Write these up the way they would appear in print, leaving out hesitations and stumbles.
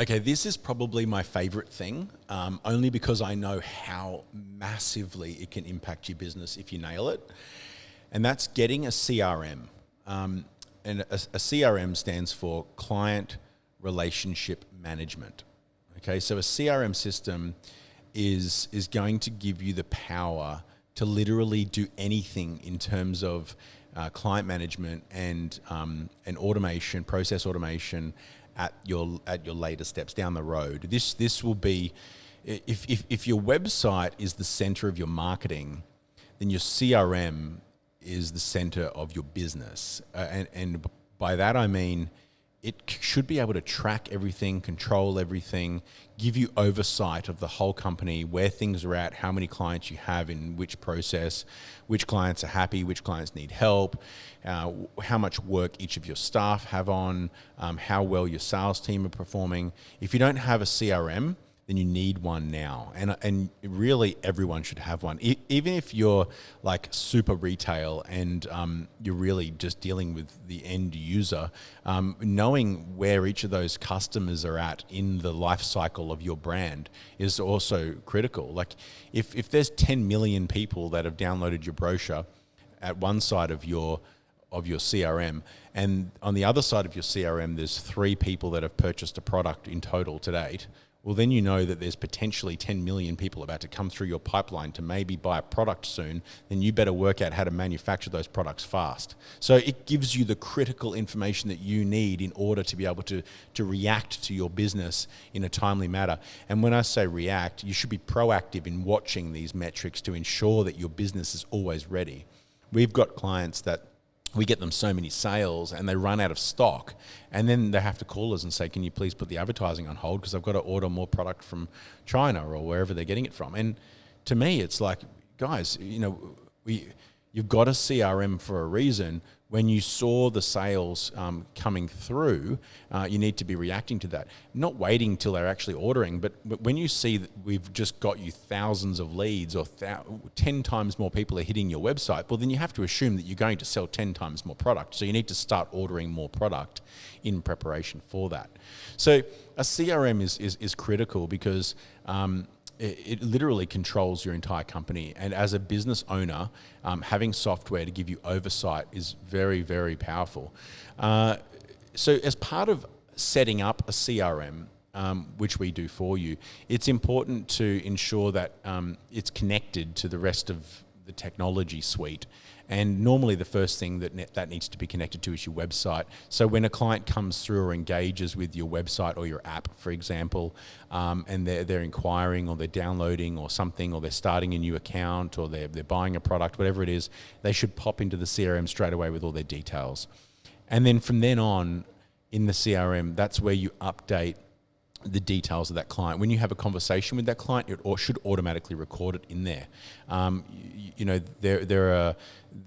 Okay, this is probably my favorite thing, only because I know how massively it can impact your business if you nail it. And that's getting a CRM. And a CRM stands for Client Relationship Management. Okay, so a CRM system is going to give you the power to literally do anything in terms of client management and automation, process automation at your later steps down the road. This will be, if your website is the center of your marketing, then your CRM is the center of your business. And by that I mean it should be able to track everything, control everything, give you oversight of the whole company, where things are at, how many clients you have in which process, which clients are happy, which clients need help, how much work each of your staff have on, how well your sales team are performing. If you don't have a CRM, then you need one now. And really everyone should have one. Even if you're like super retail and you're really just dealing with the end user, knowing where each of those customers are at in the life cycle of your brand is also critical. Like if there's 10 million people that have downloaded your brochure at one side of your CRM, and on the other side of your CRM, there's 3 people that have purchased a product in total to date, well, then you know that there's potentially 10 million people about to come through your pipeline to maybe buy a product soon. Then you better work out how to manufacture those products fast. So it gives you the critical information that you need in order to be able to react to your business in a timely manner. And when I say react, you should be proactive in watching these metrics to ensure that your business is always ready. We've got clients that we get them so many sales and they run out of stock, and then they have to call us and say, can you please put the advertising on hold because I've got to order more product from China or wherever they're getting it from. And to me, it's like, guys, you've got a CRM for a reason. When you saw the sales coming through, you need to be reacting to that. Not waiting till they're actually ordering, but when you see that we've just got you thousands of leads or 10 times more people are hitting your website, well, then you have to assume that you're going to sell 10 times more product. So you need to start ordering more product in preparation for that. So a CRM is critical because it literally controls your entire company. And as a business owner, having software to give you oversight is very, very powerful. So as part of setting up a CRM, which we do for you, it's important to ensure that it's connected to the rest of the technology suite. And normally the first thing that needs to be connected to is your website. So when a client comes through or engages with your website or your app, for example, and they're inquiring or they're downloading or something, or they're starting a new account or they're buying a product, whatever it is, they should pop into the CRM straight away with all their details. And then from then on in the CRM, that's where you update the details of that client. When you have a conversation with that client, it should automatically record it in there.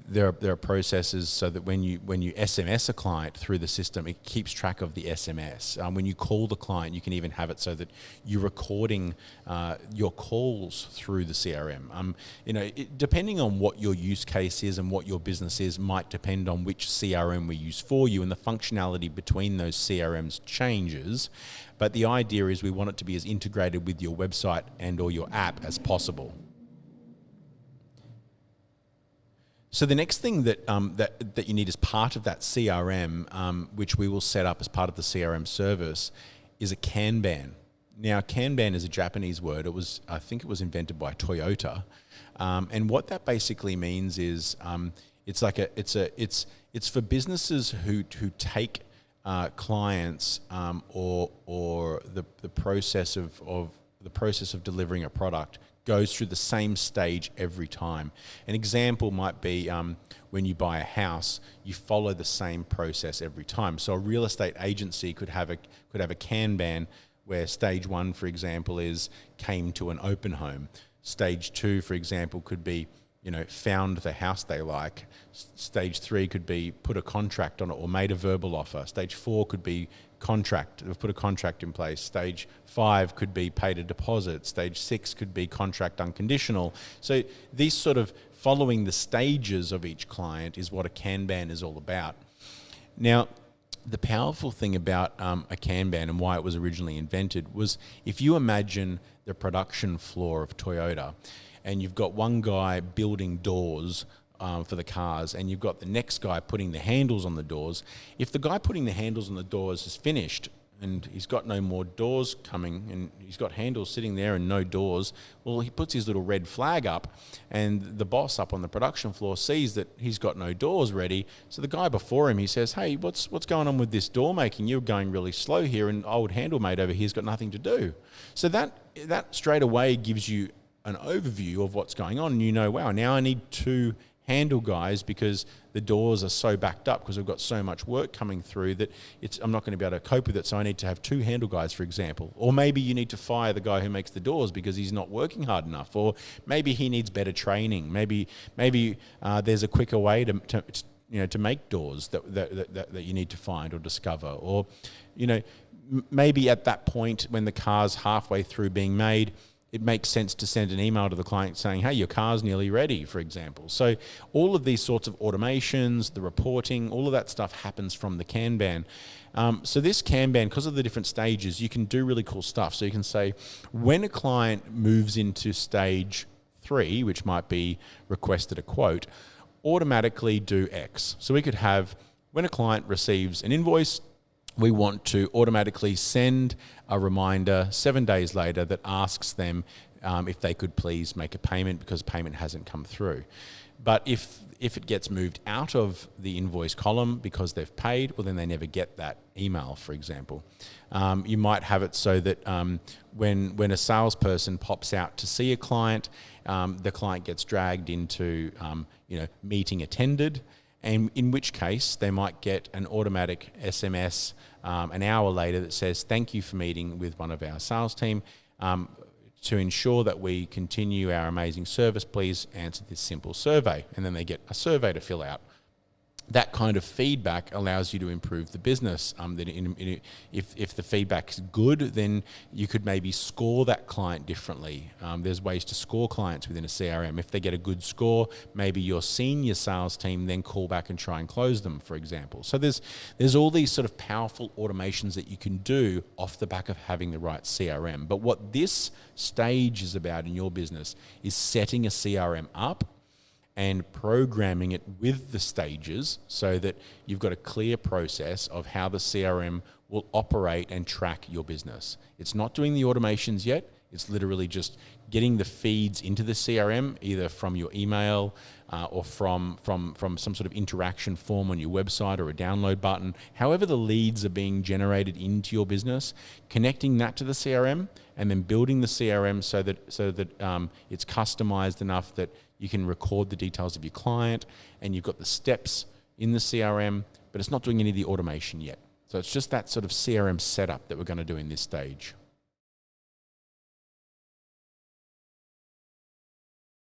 There are processes so that when you SMS a client through the system, it keeps track of the SMS. When you call the client, you can even have it so that you're recording your calls through the CRM. Depending on what your use case is and what your business is, might depend on which CRM we use for you, and the functionality between those CRMs changes. But the idea is we want it to be as integrated with your website and or your app as possible. So the next thing that you need as part of that CRM, which we will set up as part of the CRM service, is a Kanban. Now, Kanban is a Japanese word. I think it was invented by Toyota, and what that basically means is it's for businesses who take clients or the process of delivering a product goes through the same stage every time. An example might be when you buy a house, you follow the same process every time. So a real estate agency could have a Kanban where stage 1, for example, is came to an open home. Stage 2, for example, could be found the house they like. Stage 3 could be put a contract on it or made a verbal offer. Stage 4 could be put a contract in place. Stage 5 could be paid a deposit. Stage 6 could be contract unconditional. So these sort of following the stages of each client is what a Kanban is all about. Now, the powerful thing about a Kanban and why it was originally invented was, if you imagine the production floor of Toyota, and you've got one guy building doors for the cars, and you've got the next guy putting the handles on the doors. If the guy putting the handles on the doors is finished and he's got no more doors coming, and he's got handles sitting there and no doors, well, he puts his little red flag up, and the boss up on the production floor sees that he's got no doors ready. So the guy before him, he says, "Hey, what's going on with this door making? You're going really slow here, and old handle mate over here's got nothing to do." So that straight away gives you an overview of what's going on, and you know, wow, now I need two handle guys because the doors are so backed up because we've got so much work coming through that I'm not going to be able to cope with it, so I need to have two handle guys, for example. Or maybe you need to fire the guy who makes the doors because he's not working hard enough, or maybe he needs better training. Maybe there's a quicker way to make doors that you need to find or discover. Or maybe at that point when the car's halfway through being made, it makes sense to send an email to the client saying, "Hey, your car's nearly ready," for example. So all of these sorts of automations, the reporting, all of that stuff happens from the Kanban. So this Kanban, because of the different stages, you can do really cool stuff. So you can say, when a client moves into stage 3, which might be requested a quote, automatically do X. So we could have, when a client receives an invoice, we want to automatically send a reminder 7 days later that asks them if they could please make a payment because payment hasn't come through. But if it gets moved out of the invoice column because they've paid, well, then they never get that email, for example. You might have it so that when a salesperson pops out to see a client, the client gets dragged into meeting attended, and in which case they might get an automatic SMS an hour later that says, "Thank you for meeting with one of our sales team. To ensure that we continue our amazing service, please answer this simple survey." And then they get a survey to fill out. That kind of feedback allows you to improve the business. If the feedback's good, then you could maybe score that client differently. There's ways to score clients within a CRM. If they get a good score, maybe your senior sales team then call back and try and close them, for example. So there's all these sort of powerful automations that you can do off the back of having the right CRM. But what this stage is about in your business is setting a CRM up and programming it with the stages so that you've got a clear process of how the CRM will operate and track your business. It's not doing the automations yet. It's literally just getting the feeds into the CRM, either from your email or from some sort of interaction form on your website or a download button. However the leads are being generated into your business, connecting that to the CRM and then building the CRM so that it's customized enough that you can record the details of your client and you've got the steps in the CRM, but it's not doing any of the automation yet. So it's just that sort of CRM setup that we're going to do in this stage.